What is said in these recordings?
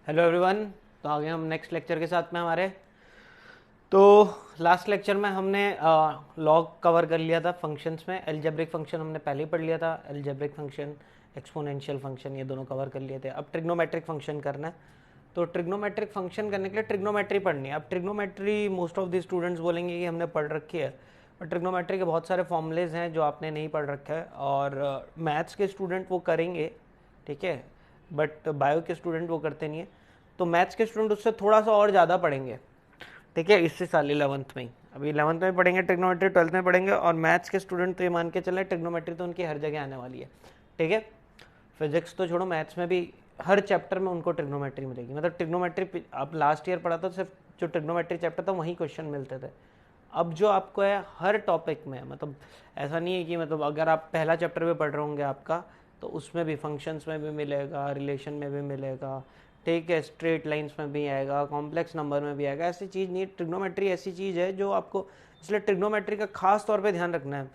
Hello everyone. तो आगे हम नेक्स्ट लेक्चर के साथ में हमारे। तो लास्ट लेक्चर में हमने लॉग कवर कर लिया था फंक्शंस में। एल्जेब्रिक फंक्शन हमने पहले ही पढ़ लिया था। एल्जेब्रिक फंक्शन, एक्सपोनेंशियल फंक्शन, ये दोनों कवर कर लिए थे। अब ट्रिग्नोमेट्रिक फंक्शन करना है। तो ट्रिग्नोमेट्रिक फंक्शन करने के लिए ट्रिग्नोमेट्री पढ़नी है। अब trigonometry most of the students बोलेंगे कि हमने पढ़ रखी है, और ट्रिग्नोमेट्री के बहुत सारे फॉर्मूलेज हैं जो आपने नहीं पढ़ रखा है, और मैथ्स के स्टूडेंट वो करेंगे, ठीक है, बट बायो के स्टूडेंट वो करते नहीं है। तो मैथ्स के स्टूडेंट उससे थोड़ा सा और ज़्यादा पढ़ेंगे, ठीक है, इससे साल 11th में ही। अभी 11th में पढ़ेंगे ट्रिग्नोमेट्री, 12th में पढ़ेंगे। और मैथ्स के स्टूडेंट तो ये मान के चले ट्रिग्नोमेट्री तो उनकी हर जगह आने वाली है, ठीक है। फिजिक्स तो छोड़ो, मैथ्स में भी हर चैप्टर में उनको ट्रिग्नोमेट्री मिलेगी। मतलब ट्रिग्नोमेट्री आप लास्ट ईयर पढ़ा था, सिर्फ जो ट्रिग्नोमेट्री चैप्टर था वहीं क्वेश्चन मिलते थे। अब जो आपको है हर टॉपिक में, मतलब ऐसा नहीं है कि मतलब अगर आप पहला चैप्टर भी पढ़ रहे होंगे आपका, तो उसमें भी फंक्शंस में भी मिलेगा, रिलेशन में भी मिलेगा, ठीक है, स्ट्रेट लाइंस में भी आएगा, कॉम्प्लेक्स नंबर में भी आएगा। ऐसी चीज़ नहीं, ट्रिग्नोमेट्री ऐसी चीज़ है जो आपको, इसलिए ट्रिग्नोमेट्री का खास तौर पे ध्यान रखना है।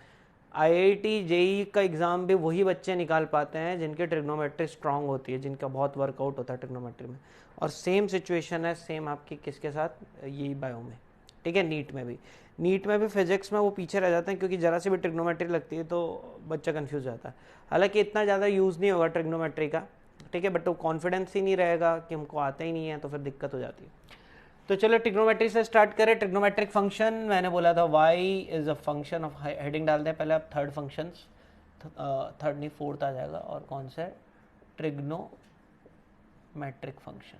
आईआईटी जेई का एग्ज़ाम भी वही बच्चे निकाल पाते हैं जिनके ट्रिग्नोमेट्री स्ट्रांग होती है, जिनका बहुत वर्कआउट होता है ट्रिग्नोमेट्री में। और सेम सिचुएशन है, सेम आपकी किसके साथ, यही बायो में, ठीक है। नीट में भी फिजिक्स में वो पीछे रह जाते हैं, क्योंकि ज़रा सी भी ट्रिग्नोमेट्री लगती है तो बच्चा कंफ्यूज जाता है। हालांकि इतना ज़्यादा यूज़ नहीं होगा ट्रिग्नोमेट्री का, ठीक है, बट वो कॉन्फिडेंस ही नहीं रहेगा कि हमको आता ही नहीं है, तो फिर दिक्कत हो जाती है। तो चलो ट्रिग्नोमेट्री से स्टार्ट करें। ट्रिग्नोमेट्रिक फंक्शन मैंने बोला था y is a function of, heading डालते हैं पहले आप थर्ड फंक्शंस, थर्ड नहीं फोर्थ आ जाएगा। और कौन सा है, ट्रिग्नोमेट्रिक फंक्शन,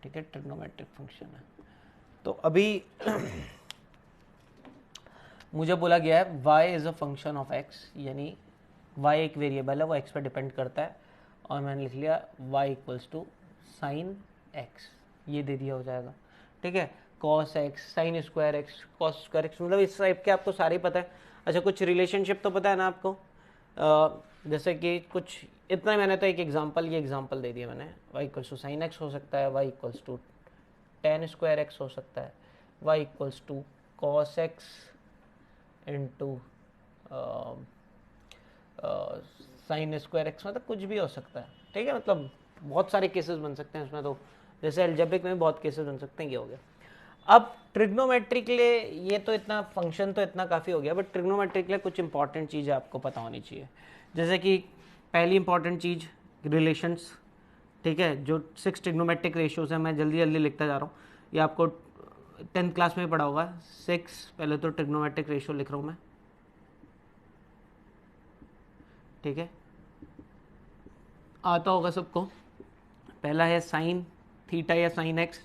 ठीक है, ट्रिग्नोमेट्रिक फंक्शन है। तो अभी मुझे बोला गया है y is a function of x, यानी y एक वेरिएबल है, वो x पे डिपेंड करता है। और मैंने लिख लिया y equals to sine x, ये दे दिया हो जाएगा, ठीक है। cos x, sine square x, cos square x, मतलब इस टाइप के आपको सारे ही पता है। अच्छा, कुछ रिलेशनशिप तो पता है ना आपको, जैसे कि कुछ इतना ही। मैंने तो एक एग्जांपल, ये एग्जांपल दे दिया मैंने, y equals to sine x हो सकता है, y equals to tan square x हो सकता है, y equals to cos x into sine square x, मतलब कुछ भी हो सकता है, ठीक है। मतलब बहुत सारे केसेस बन सकते हैं इसमें, तो जैसे एल्जेब्रिक में भी बहुत केसेस बन सकते हैं, ये हो गया। अब ट्रिग्नोमेट्री के लिए ये तो इतना फंक्शन तो इतना काफ़ी हो गया, बट ट्रिग्नोमेट्री के लिए कुछ इंपॉर्टेंट चीज़ें आपको पता होनी चाहिए। जैसे कि पहली इंपॉर्टेंट चीज़ रिलेशंस, ठीक है। जो 6 ट्रिग्नोमेट्रिक रेशियोज है, मैं जल्दी जल्दी लिखता जा रहा हूँ, ये आपको 10th क्लास में ही पढ़ा होगा। 6, पहले तो ट्रिग्नोमेट्रिक रेशियो लिख रहा हूँ मैं, ठीक है, आता होगा सबको। पहला है साइन थीटा या साइन एक्स,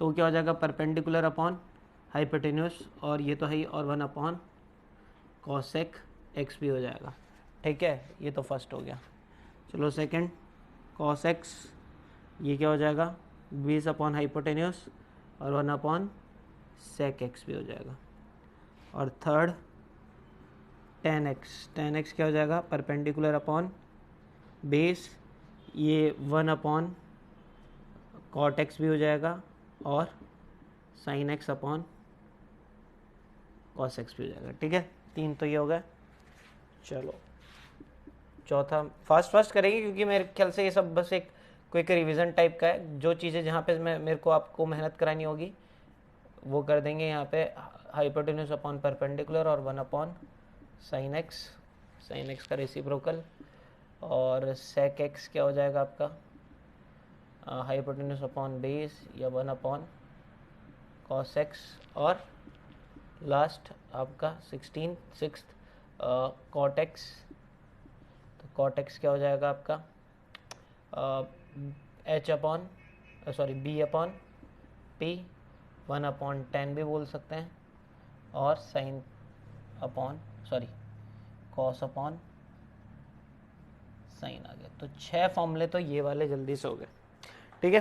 तो क्या हो जाएगा, परपेंडिकुलर अपॉन हाइपोटेन्यूस, और ये तो है ही, और 1 अपॉन कॉसेक एक्स भी हो जाएगा, ठीक है। ये तो फर्स्ट हो गया। चलो सेकंड, कॉस एक्स, ये क्या हो जाएगा, 20 अपॉन हाइपोटेन्यूस, और 1 अपॉन सेक एक्स भी हो जाएगा। और थर्ड टेन एक्स क्या हो जाएगा, परपेंडिकुलर अपॉन बेस, ये 1 अपॉन कॉट एक्स भी हो जाएगा, और sine x upon cos x भी हो जाएगा, ठीक है। 3 तो ये हो गए। चलो चौथा फास्ट फास्ट करेंगे, क्योंकि मेरे ख्याल से ये सब बस एक क्विक रिवीजन टाइप का है। जो चीज़ें जहाँ पे मेरे को आपको मेहनत करानी होगी वो कर देंगे यहाँ पे। हाइपोटेन्यूस अपॉन परपेंडिकुलर, और 1 अपॉन साइन एक्स का रेसिप्रोकल, और सेक एक्स क्या हो जाएगा आपका, हाइपोटेन्यूस अपॉन बेस, या 1 अपॉन कॉस एक्स, और लास्ट आपका 6 कॉट एक्स। तो कॉट एक्स क्या हो जाएगा आपका, H upon, sorry B upon P, 1 upon 10 भी बोल सकते हैं, और sine upon, sorry cos upon sine आ गया। तो 6 फॉर्मूले तो ये वाले जल्दी से हो गए, ठीक है।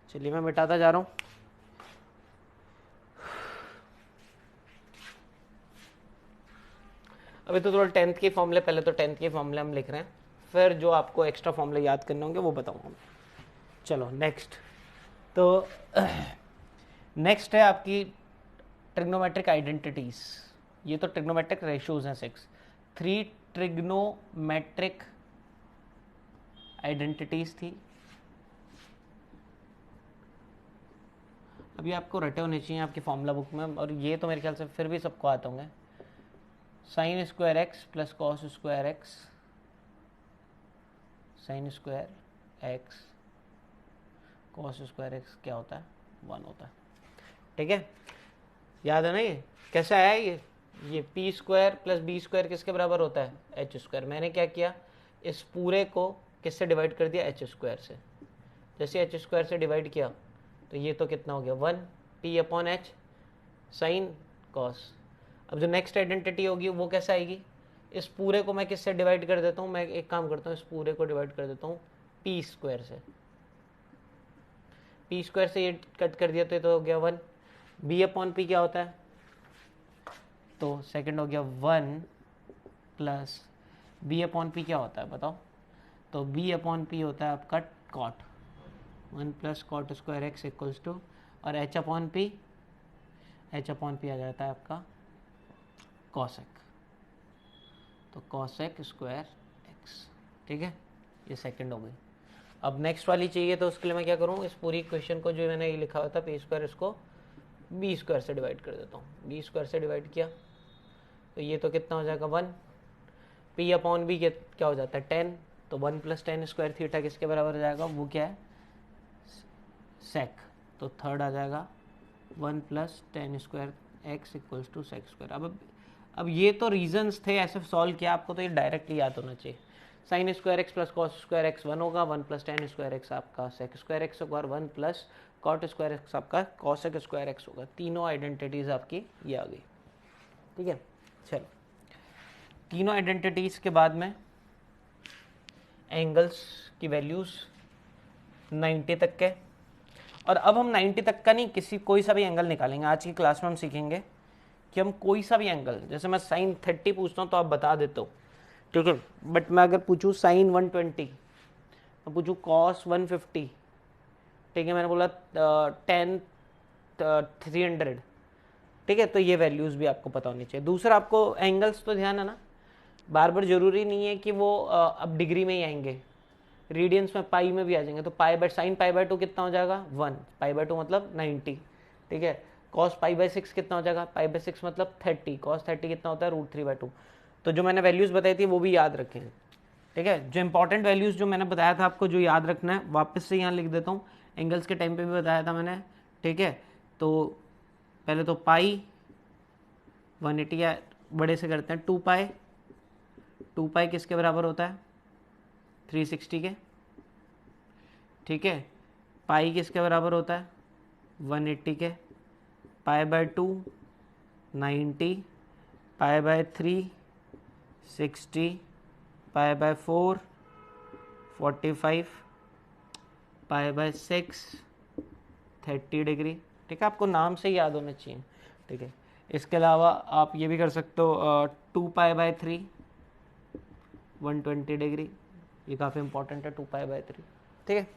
चलिए मैं मिटाता जा रहा हूँ। अभी तो थोड़ा 10th के फॉर्मूले, पहले तो 10th के फॉर्मूले हम लिख रहे हैं, फिर जो आपको एक्स्ट्रा फॉर्मूले याद करने होंगे वो बताऊंगा। चलो नेक्स्ट, तो नेक्स्ट है आपकी ट्रिग्नोमेट्रिक आइडेंटिटीज। ये तो ट्रिग्नोमेट्रिक रेशियोज हैं 6। 3 ट्रिग्नोमेट्रिक आइडेंटिटीज थी, अभी आपको रटे होने चाहिए आपकी फॉर्मूला बुक में, और ये तो मेरे ख्याल से फिर भी सबको आते होंगे। Sign square x plus cos square x, sign square x cos square x क्या होता है, 1 होता है। ठीक है, याद है ना ये कैसे आया, ये P square plus B square किसके बराबर होता है, एच स्क्वायर। मैंने क्या किया, इस पूरे को किससे डिवाइड कर दिया, एच स्क्वायर से। जैसे एच स्क्वायर से डिवाइड किया तो ये तो कितना हो गया, 1 P upon h sine cos. अब जो नेक्स्ट आइडेंटिटी होगी वो कैसे आएगी, इस पूरे को मैं किससे डिवाइड कर देता हूँ, मैं एक काम करता हूँ, इस पूरे को डिवाइड कर देता हूँ पी स्क्वायर से। पी स्क्वायर से ये कट कर दिया तो ये तो हो गया 1। बी अपॉन पी क्या होता है, तो सेकंड हो गया 1 प्लस बी अपॉन पी क्या होता है बताओ, तो बी अपॉन पी होता है आपका cot, 1 plus cot square x equals to, और एच अपॉन पी आ जाता है आपका कॉसेक, तो कॉसेक स्क्वायर एक्स। ठीक है, ये सेकंड हो गई। अब नेक्स्ट वाली चाहिए तो उसके लिए मैं क्या करूँ, इस पूरी इक्वेशन को जो मैंने ये लिखा हुआ था पी स्क्वायर, इसको बी स्क्वायर से डिवाइड कर देता हूँ। बी स्क्वायर से डिवाइड किया तो ये तो कितना हो जाएगा 1, पी अपॉन बी क्या हो जाता है 10, तो 1 प्लस टेन स्क्वायर थीटा किसके बराबर हो जाएगा, वो क्या है सेक, तो थर्ड आ जाएगा 1 plus tan square x equals to sec square. अब ये तो रीजंस थे, ऐसे सॉल्व किया, आपको तो ये डायरेक्टली याद होना चाहिए। Sign square x plus cos square x 1 होगा, 1 प्लस टेन स्क्वायर एक्स आपका सेक स्क्वायर एक्स होगा, और 1 प्लस कॉट स्क्वायर एक्स आपका कॉसेक स्क्वायर एक्स होगा। तीनों आइडेंटिटीज आपकी ये आ गई। ठीक है, चलो तीनों आइडेंटिटीज के बाद में एंगल्स की वैल्यूज 90 तक के, और अब हम 90 तक का नहीं, कोई सा भी एंगल निकालेंगे। आज की क्लास में हम सीखेंगे कि हम कोई सा भी एंगल, जैसे मैं साइन 30 पूछता हूँ तो आप बता देते हो, ठीक है, बट मैं अगर पूछूँ साइन 120, मैं पूछूँ कॉस 150, ठीक है, मैंने बोला 10 300, ठीक है, तो ये वैल्यूज़ भी आपको पता होनी चाहिए। दूसरा, आपको एंगल्स तो ध्यान है ना, बार बार जरूरी नहीं है कि वो अब डिग्री में ही आएंगे, रेडियंस में पाई में भी आ जाएंगे। तो pi by sine pi by 2 कितना हो जाएगा 1, पाई बाय 2 मतलब 90, ठीक है। कॉस पाई बाय 6 कितना हो जाएगा, पाई बाय 6 मतलब 30, कॉस 30 कितना होता है √3/2। तो जो मैंने वैल्यूज़ बताई थी वो भी याद रखें, ठीक है। जो इंपॉर्टेंट वैल्यूज़ जो मैंने बताया था आपको जो याद रखना है, वापस से यहाँ लिख देता हूँ। एंगल्स के टाइम पे भी बताया था मैंने, ठीक है। तो पहले तो पाई 180 या बड़े से करते हैं, 2 पाई किसके बराबर होता है 360 के, ठीक है। पाई किसके बराबर होता है 180 के, pi by 2 90, pi by 3 60, pi by 4 45, pi by 6 30 degree, ठीक है। आपको नाम से ही याद होना चाहिए, ठीक है। इसके अलावा आप ये भी कर सकते हो 2 पाई बाय 3 120 डिग्री, ये काफ़ी इंपॉर्टेंट है 2 पाई बाय 3, ठीक है।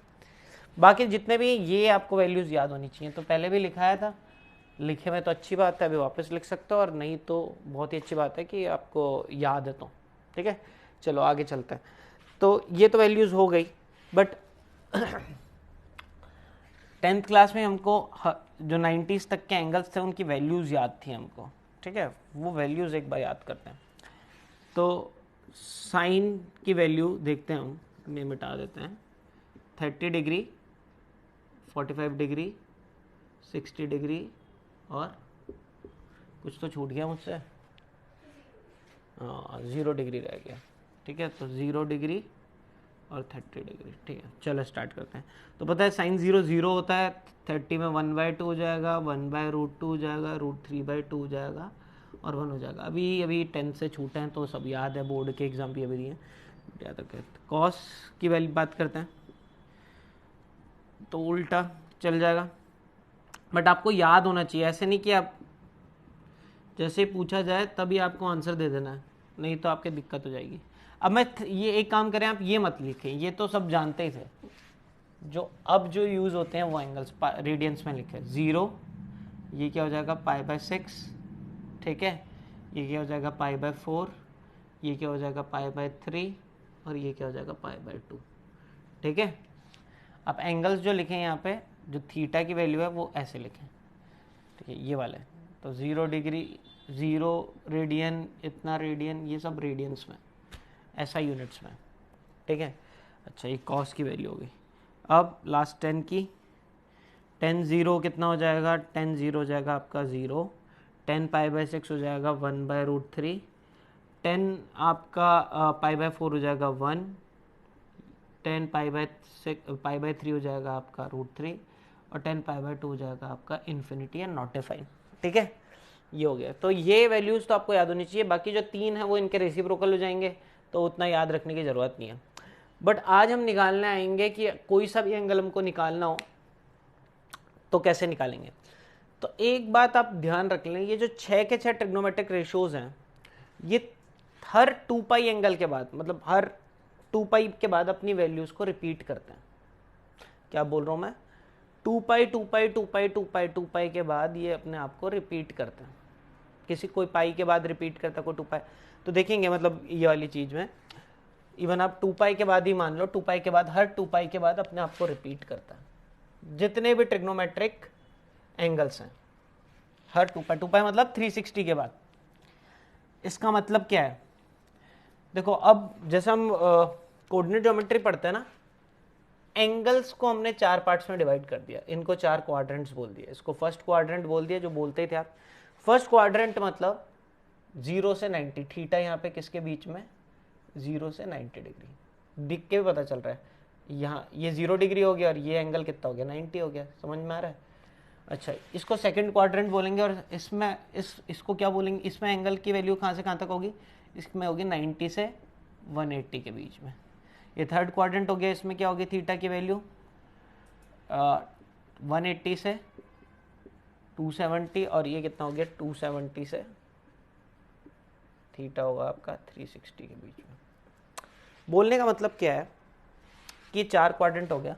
बाकी जितने भी ये आपको वैल्यूज़ याद होनी चाहिए, तो पहले भी लिखाया था, लिखे में तो अच्छी बात है, अभी वापस लिख सकते हो, और नहीं तो बहुत ही अच्छी बात है कि आपको याद है, तो ठीक है। चलो आगे चलते हैं। तो ये तो वैल्यूज़ हो गई, बट 10th क्लास में हमको जो 90s तक के एंगल्स थे उनकी वैल्यूज़ याद थी हमको, ठीक है। वो वैल्यूज़ एक बार याद करते हैं। तो साइन की वैल्यू देखते हैं हम, में मिटा देते हैं, 30 डिग्री 45 डिग्री 60 डिग्री, और कुछ तो छूट गया मुझसे, 0 डिग्री रह गया, ठीक है। तो 0 डिग्री और 30 डिग्री, ठीक है। चलो स्टार्ट करते हैं। तो पता है साइन 0 0 होता है, 30 में 1/2 हो जाएगा, 1/√2 हो जाएगा, √3/2 हो जाएगा, और 1 हो जाएगा। अभी 10 से छूटे हैं तो सब याद है, बोर्ड के एग्जाम भी अभी दिए याद रखें। कॉस की वैल्यू बात करते हैं, तो उल्टा चल जाएगा, बट आपको याद होना चाहिए। ऐसे नहीं कि आप जैसे पूछा जाए तभी आपको आंसर दे देना है, नहीं तो आपकी दिक्कत हो जाएगी। अब मैं ये एक काम करें, आप ये मत लिखें, ये तो सब जानते ही थे। जो अब जो यूज़ होते हैं वो एंगल्स रेडियंस में लिखे, 0 ये क्या हो जाएगा पाई बाय 6, ठीक है। ये क्या हो जाएगा पाई बाय 4, ये क्या हो जाएगा पाई बाय 3, और ये क्या हो जाएगा पाई बाय 2, ठीक है। आप एंगल्स जो लिखें यहाँ पे, जो थीटा की वैल्यू है वो ऐसे लिखें, ठीक है, ये वाले। तो 0 डिग्री 0 रेडियन, इतना रेडियन, ये सब रेडियंस में, ऐसा यूनिट्स में, ठीक है। अच्छा, ये कॉस की वैल्यू हो गई। अब लास्ट 10 की, 10 0 कितना हो जाएगा, 10 0 हो जाएगा आपका 0, 10 π/6 हो जाएगा 1/√3, 10 आपका π/4 हो जाएगा 1, 10 π/3 हो जाएगा आपका √3, और 10 π/2 हो जाएगा आपका इन्फिनिटी एंड नॉटिफाइड, ठीक है। ये हो गया। तो ये वैल्यूज़ तो आपको याद होनी चाहिए, बाकी जो 3 है वो इनके रेसिप्रोकल हो जाएंगे, तो उतना याद रखने की ज़रूरत नहीं है। बट आज हम निकालने आएंगे कि कोई सा भी एंगल हमको निकालना हो तो कैसे निकालेंगे। तो एक बात आप ध्यान रख लें, ये जो 6 के 6 ट्रिग्नोमेट्रिक रेशियोज हैं, ये हर 2π एंगल के बाद, मतलब हर 2π के बाद अपनी वैल्यूज़ को रिपीट करते हैं। क्या बोल रहा हूँ मैं, 2π 2π 2π 2π 2π के बाद ये अपने आप को रिपीट करते हैं। किसी कोई पाई के बाद रिपीट करता है, कोई 2π, तो देखेंगे मतलब ये वाली चीज़ में इवन आप 2π के बाद ही मान लो, 2π के बाद हर 2π के बाद अपने आप को रिपीट करता है। जितने भी ट्रिग्नोमेट्रिक एंगल्स हैं हर 2π मतलब 360 के बाद। इसका मतलब क्या है, देखो अब जैसे हम कोऑर्डिनेट ज्योमेट्री पढ़ते हैं ना, एंगल्स को हमने 4 पार्ट्स में डिवाइड कर दिया, इनको 4 क्वाड्रेंट्स बोल दिया। इसको फर्स्ट क्वाड्रेंट बोल दिया, जो बोलते ही थे आप। फर्स्ट क्वाड्रेंट मतलब 0 से 90, थीटा यहाँ पे किसके बीच में, 0 से 90 डिग्री। दिख के भी पता चल रहा है, यहाँ ये 0 डिग्री हो गया और ये एंगल कितना हो गया, 90 हो गया। समझ में आ रहा है। अच्छा, इसको सेकंड क्वाड्रेंट बोलेंगे, और इसमें इसको क्या बोलेंगे, इसमें एंगल की वैल्यू कहाँ से कहाँ तक होगी, इसमें होगी 90 से 180 के बीच में। ये थर्ड क्वाड्रेंट हो गया, इसमें क्या होगी थीटा की वैल्यू 180 से 270, और ये कितना हो गया 270 से थीटा होगा आपका 360 के बीच में। बोलने का मतलब क्या है कि 4 क्वाड्रेंट हो गया,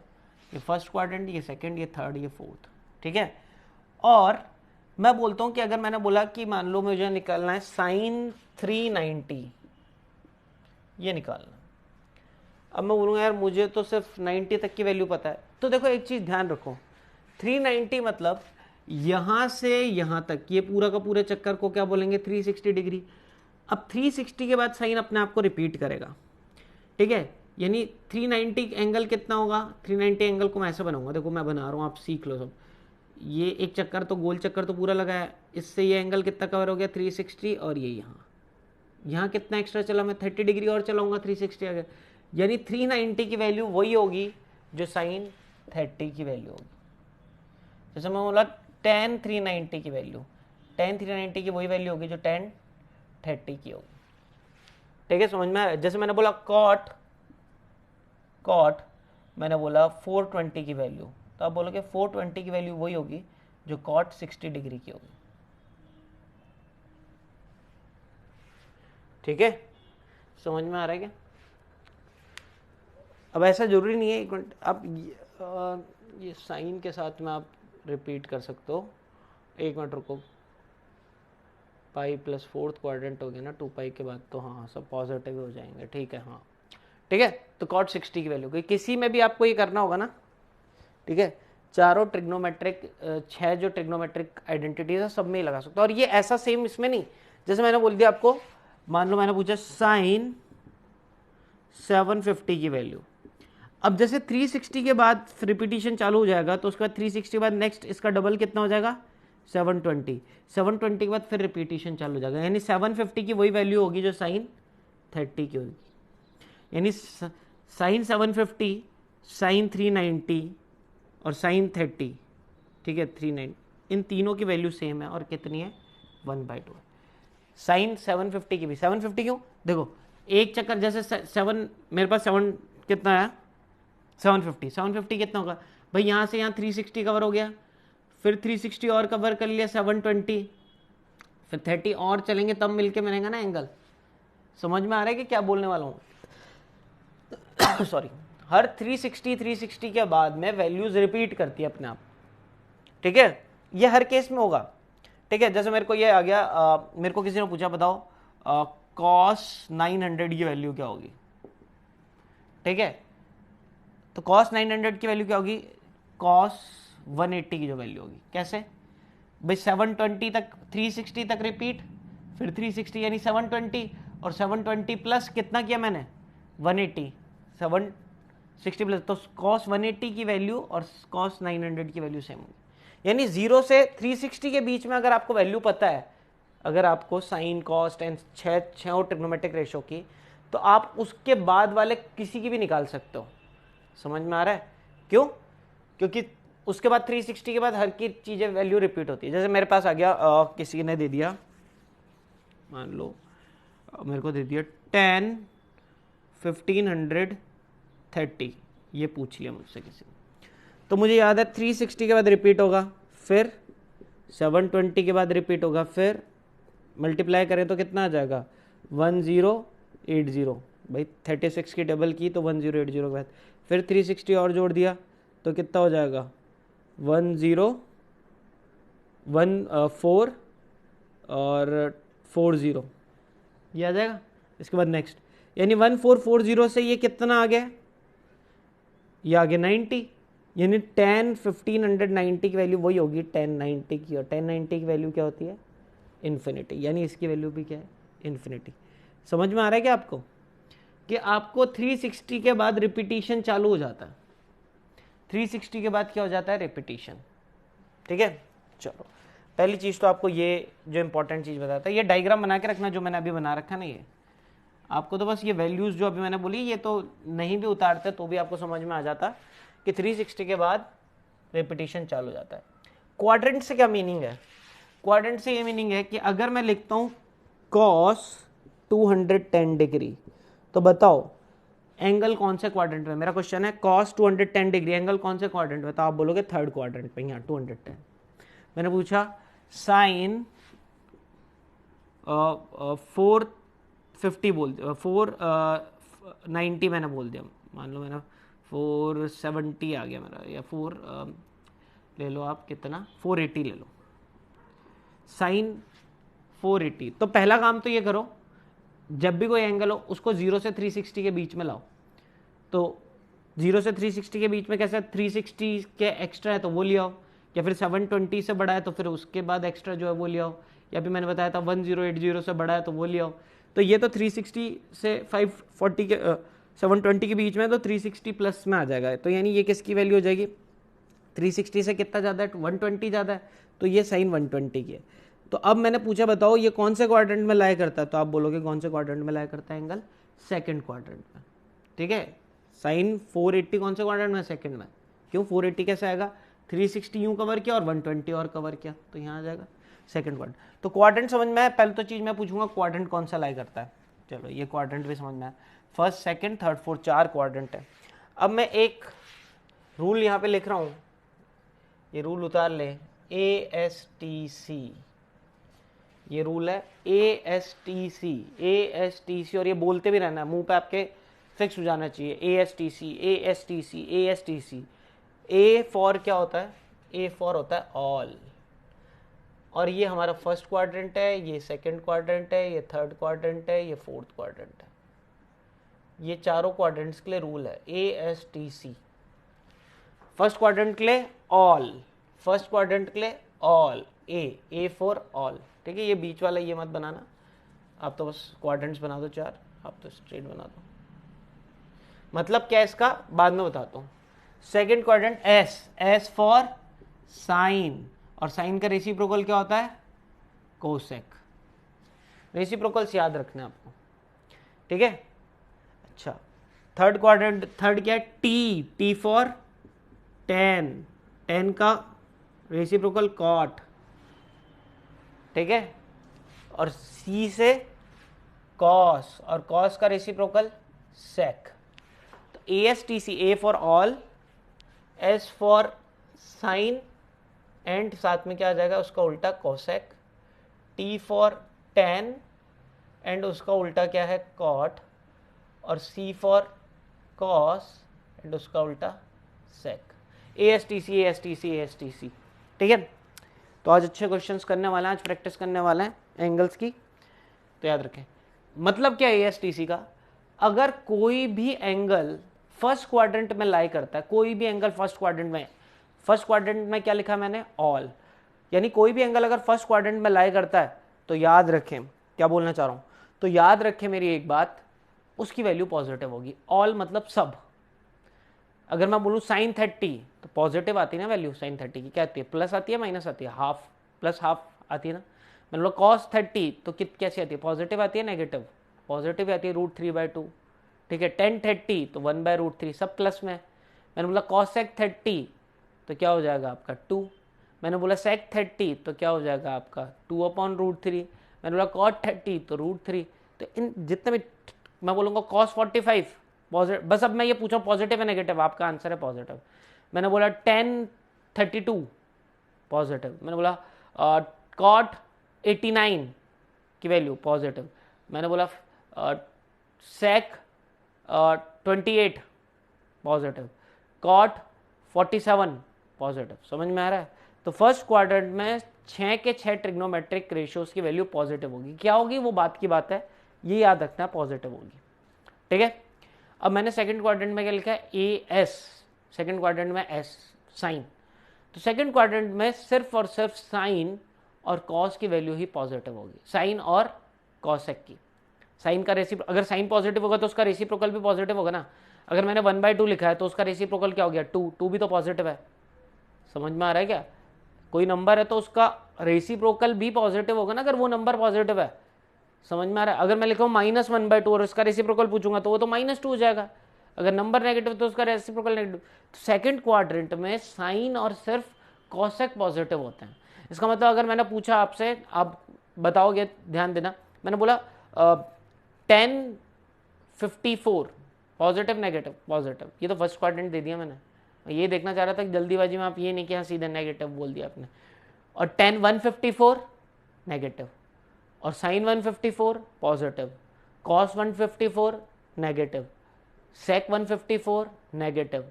ये फर्स्ट क्वाड्रेंट, ये सेकंड, ये थर्ड, ये फोर्थ, ठीक है। और मैं बोलता हूँ कि अगर मैंने बोला कि मान लो मुझे निकालना है sin 390, ये निकालना, अब मैं बोलूँगा यार मुझे तो सिर्फ 90 तक की वैल्यू पता है, तो देखो एक चीज़ ध्यान रखो, 390 मतलब यहाँ से यहाँ तक, ये पूरा का पूरे चक्कर को क्या बोलेंगे 360 डिग्री। अब 360 के बाद साइन अपने आप को रिपीट करेगा, ठीक है। यानी 390 एंगल कितना होगा, 390 एंगल को मैं ऐसे बनाऊंगा, देखो मैं बना रहा हूँ, आप सीख लो सब। ये एक चक्कर तो गोल चक्कर तो पूरा लगा है, इससे ये एंगल कितना कवर हो गया 360, और ये यहाँ कितना एक्स्ट्रा चला, मैं 30 डिग्री और चलाऊंगा 360 आ गया। यानी 390 की वैल्यू वही होगी जो साइन 30 की वैल्यू होगी। जैसे मैं बोला tan 390 की वैल्यू, tan 390 की वही वैल्यू होगी जो tan 30 की होगी, ठीक है। समझ में आ रहा है। जैसे मैंने बोला cot मैंने बोला 420 की वैल्यू, तो आप बोलोगे 420 की वैल्यू वही होगी जो cot 60 डिग्री की होगी, ठीक है। समझ में आ रहा है क्या। अब ऐसा जरूरी नहीं है, एक मिनट, आप ये साइन के साथ में आप रिपीट कर सकते हो, एक मिनट रुको। पाई प्लस फोर्थ क्वाड्रेंट हो गया ना 2π के बाद, तो हाँ सब पॉजिटिव हो जाएंगे, ठीक है। हाँ ठीक है, तो cot 60 की वैल्यू कोई किसी में भी आपको ये करना होगा ना, ठीक है। चारों ट्रिग्नोमेट्रिक 6 जो ट्रिग्नोमेट्रिक आइडेंटिटीज है सब में ही लगा सकते हो। और ये ऐसा सेम इसमें नहीं, जैसे मैंने बोल दिया आपको, मान लो मैंने पूछा साइन 750 की वैल्यू, अब जैसे 360 के बाद रिपीटिशन चालू हो जाएगा, तो उसके बाद 360 के बाद नेक्स्ट इसका डबल कितना हो जाएगा 720, 720 के बाद फिर रिपीटिशन चालू हो जाएगा, यानी 750 की वही वैल्यू होगी जो साइन 30 की होगी। यानी साइन 750, साइन 390 और साइन 30, ठीक है 390, इन तीनों की वैल्यू सेम है, और कितनी है 1/2। साइन 750 की भी 750 क्यों, देखो एक चक्कर जैसे 7, मेरे पास 7 कितना है 750 कितना होगा भाई, यहाँ से यहाँ 360 कवर हो गया, फिर 360 और कवर कर लिया 720, फिर 30 और चलेंगे तब मिलके मिलेगा ना एंगल। समझ में आ रहा है कि क्या बोलने वाला हूँ सॉरी। हर 360 के बाद में वैल्यूज रिपीट करती है अपने आप, ठीक है। ये हर केस में होगा, ठीक है। जैसे मेरे को ये आ गया, मेरे को किसी ने पूछा बताओ cos 900 की वैल्यू क्या होगी, ठीक है। तो cos 900 की वैल्यू क्या होगी, cos 180 की जो वैल्यू होगी। कैसे भाई, 720 तक 360 तक रिपीट, फिर 360 यानी 720, और 720 प्लस कितना किया मैंने 180, 760 प्लस, तो cos 180 की वैल्यू और cos 900 की वैल्यू सेम होगी। यानी 0 से 360 के बीच में अगर आपको वैल्यू पता है, अगर आपको साइन कॉस टेन छः और ट्रिग्नोमेट्रिक रेशो की, तो आप उसके बाद वाले किसी की भी निकाल सकते हो। समझ में आ रहा है क्यों? क्योंकि उसके बाद 360 के बाद हर की चीज़ें वैल्यू रिपीट होती है। जैसे मेरे पास आ गया किसी ने दे दिया, मान लो मेरे को दे दिया 10 1530, ये पूछ लिया मुझसे किसी ने, तो मुझे याद है 360 के बाद रिपीट होगा, फिर 720 के बाद रिपीट होगा, फिर मल्टीप्लाई करें तो कितना आ जाएगा 1080। भाई 36 की डबल की तो 1080 के बाद फिर 360 और जोड़ दिया तो कितना हो जाएगा 1014 और 40, ये आ जाएगा। इसके बाद नेक्स्ट, यानी 1440 से ये कितना आ गया, ये आ गया 90, यानी 10 1590 की वैल्यू वही होगी 1090 की, और 1090 की वैल्यू क्या होती है इन्फिनिटी, यानी इसकी वैल्यू भी क्या है इन्फिनिटी। समझ में आ रहा है क्या आपको कि आपको 360 के बाद रिपीटिशन चालू हो जाता है, 360 के बाद क्या हो जाता है रिपीटिशन। ठीक है, चलो पहली चीज़ तो आपको ये जो इंपॉर्टेंट चीज़ बताता है, ये डायग्राम बना के रखना जो मैंने अभी बना रखा ना, ये आपको तो बस ये वैल्यूज़ जो अभी मैंने बोली ये तो नहीं भी उतारते तो भी आपको समझ में आ जाता कि 360 के बाद रिपीटिशन चालू हो जाता है। क्वाड्रेंट से क्या मीनिंग है, क्वाड्रेंट से ये मीनिंग है कि अगर मैं लिखता हूँ cos 210 डिग्री, तो बताओ एंगल कौन से क्वाड्रेंट में, मेरा क्वेश्चन है cos 210 डिग्री एंगल कौन से क्वाड्रेंट में, तो आप बोलोगे थर्ड क्वाड्रेंट पे, यहाँ 210। मैंने पूछा साइन 450 बोल दिया, 490 मैंने बोल दिया, मान लो मैंने 470 आ गया मेरा, या 4 ले लो आप, कितना 480 ले लो, साइन 480। तो पहला काम तो ये करो, जब भी कोई एंगल हो उसको 0 से 360 के बीच में लाओ। तो 0 से 360 के बीच में कैसे, 360 के एक्स्ट्रा है तो वो ले आओ, या फिर 720 से बड़ा है तो फिर उसके बाद एक्स्ट्रा जो है वो ले आओ, या फिर मैंने बताया था 1080 से बड़ा है तो वो ले आओ। तो ये तो 360 से 540 के 720 के बीच में, तो 360 प्लस में आ जाएगा। तो यानी ये किसकी वैल्यू हो जाएगी, 360 से कितना ज़्यादा है 120 ज़्यादा है, तो ये साइन 120 की है। तो अब मैंने पूछा बताओ ये कौन से क्वाड्रेंट में लाया करता है, तो आप बोलोगे कौन से क्वाड्रेंट में लाया करता है एंगल, सेकंड क्वाड्रेंट में। ठीक है, साइन 480 कौन से क्वाड्रेंट में, सेकंड में। क्यों 480 कैसे आएगा, 360 यूं कवर किया और 120 और कवर किया, तो यहाँ आ जाएगा सेकंड क्वाड्रेंट। तो क्वाड्रेंट समझ में आया, पहले तो चीज़ मैं पूछूंगा क्वाड्रेंट कौन सा लाया करता है। चलो ये क्वाड्रेंट भी समझ में आया, first second third fourth 4 quadrant है। अब मैं एक रूल यहाँ पे लिख रहा हूँ, ये रूल उतार ले, ASTC, ये रूल है ASTC, ASTC, और ये बोलते भी रहना है, मुंह पे आपके फिक्स हो जाना चाहिए, ASTC ASTC ASTC। A for क्या होता है, A फॉर होता है ऑल, और ये हमारा फर्स्ट क्वाड्रेंट है, ये सेकंड क्वाड्रेंट है, ये थर्ड क्वाड्रेंट है, ये फोर्थ क्वाड्रेंट है। ये चारों क्वाड्रेंट्स के लिए रूल है ASTC। फर्स्ट क्वाड्रेंट के लिए ऑल, फर्स्ट क्वाड्रेंट के लिए ऑल, A फॉर ऑल। ठीक है, ये बीच वाला ये मत बनाना, आप तो बस क्वाड्रेंट्स बना दो 4, आप तो स्ट्रेट बना दो। मतलब क्या इसका बाद में बताता हूँ। Second quadrant S for sine, और साइन का रेसिप्रोकल क्या होता है कोसेक। रेसिप्रोकल्स याद रखना आपको, ठीक है। अच्छा, थर्ड क्वाड्रेंट, थर्ड क्या है T फॉर टेन, टेन का रेसिप्रोकल कॉट, ठीक है। और C से कॉस, और कॉस का रेसिप्रोकल सेक। तो ASTC, A for all, S for sine, and साथ में क्या आ जाएगा उसका उल्टा cosec, T for tan, and उसका उल्टा क्या है कॉट, और C फॉर कॉस, एंड उसका उल्टा सेक। ASTC ASTC ASTC, ठीक है। तो आज अच्छे क्वेश्चंस करने वाले हैं, आज प्रैक्टिस करने वाले हैं एंगल्स की, तो याद रखें। मतलब क्या है ASTC का, अगर कोई भी एंगल फर्स्ट क्वाड्रेंट में लाई करता है, कोई भी एंगल फर्स्ट क्वाड्रेंट में क्या लिखा मैंने, ऑल, यानी कोई भी एंगल अगर फर्स्ट क्वाड्रेंट में लाई करता है तो याद रखें, क्या बोलना चाह रहा हूँ, तो याद रखें मेरी एक बात, उसकी वैल्यू पॉजिटिव होगी। ऑल मतलब सब। अगर मैं बोलूँ साइन 30 तो पॉजिटिव आती है ना वैल्यू, साइन 30 की क्या आती है, प्लस आती है माइनस आती है, हाफ प्लस हाफ आती है ना। मैंने बोला कॉस 30 तो कैसी आती है, पॉजिटिव आती है नेगेटिव, पॉजिटिव आती है √3/2, ठीक है। टेन 30 तो 1/√3, सब प्लस में। मैंने बोला कॉसेक 30 तो क्या हो जाएगा आपका 2। मैंने बोला सेक 30 तो क्या हो जाएगा आपका 2/√3। मैंने बोला कॉट 30 तो √3। तो इन जितने भी मैं बोलूँगा कॉस 45 पॉजिटिव, बस अब मैं ये पूछा पॉजिटिव है नेगेटिव, आपका आंसर है पॉजिटिव। मैंने बोला टेन 32 पॉजिटिव। मैंने बोला कॉट 89 की वैल्यू पॉजिटिव। मैंने बोला सेक 28 पॉजिटिव, कॉट 47 पॉजिटिव। समझ में आ रहा है। तो फर्स्ट क्वाड्रेंट में 6 के 6 ट्रिग्नोमेट्रिक रेशियोज की वैल्यू पॉजिटिव होगी। क्या होगी वो बात की बात है, ये याद रखना पॉजिटिव होगी, ठीक है। अब मैंने सेकंड क्वाड्रेंट में क्या लिखा है, AS, सेकंड क्वाड्रेंट में S साइन। तो सेकंड क्वाड्रेंट में सिर्फ और सिर्फ साइन और कॉस की वैल्यू ही पॉजिटिव होगी, साइन और कॉसेक की। साइन का अगर साइन पॉजिटिव होगा तो उसका रेसिप्रोकल भी पॉजिटिव होगा ना। अगर मैंने 1/2 लिखा है तो उसका रेसिप्रोकल क्या हो गया 2 भी तो पॉजिटिव है। समझ में आ रहा है क्या, कोई नंबर है तो उसका रेसिप्रोकल भी पॉजिटिव होगा ना, अगर वो नंबर पॉजिटिव है। समझ में आ रहा है। अगर मैं लिखूँ -1/2 और उसका रेसिप्रोकल पूछूंगा तो वो तो -2 हो जाएगा। अगर नंबर नेगेटिव तो उसका रेसिप्रोकल नेगेटिव। तो सेकंड क्वाड्रेंट में साइन और सिर्फ कॉसेक पॉजिटिव होते हैं। इसका मतलब अगर मैंने पूछा आपसे, आप बताओगे, ध्यान देना, मैंने बोला 1054 पॉजिटिव नेगेटिव पॉजिटिव, ये तो फर्स्ट क्वाड्रेंट दे दिया मैंने। ये देखना चाह रहा था कि जल्दीबाजी में आप ये नहीं कि हाँ सीधे नेगेटिव बोल दिया आपने। और 10 154 नेगेटिव, और sine 154 positive, cos 154 negative, sec 154 negative,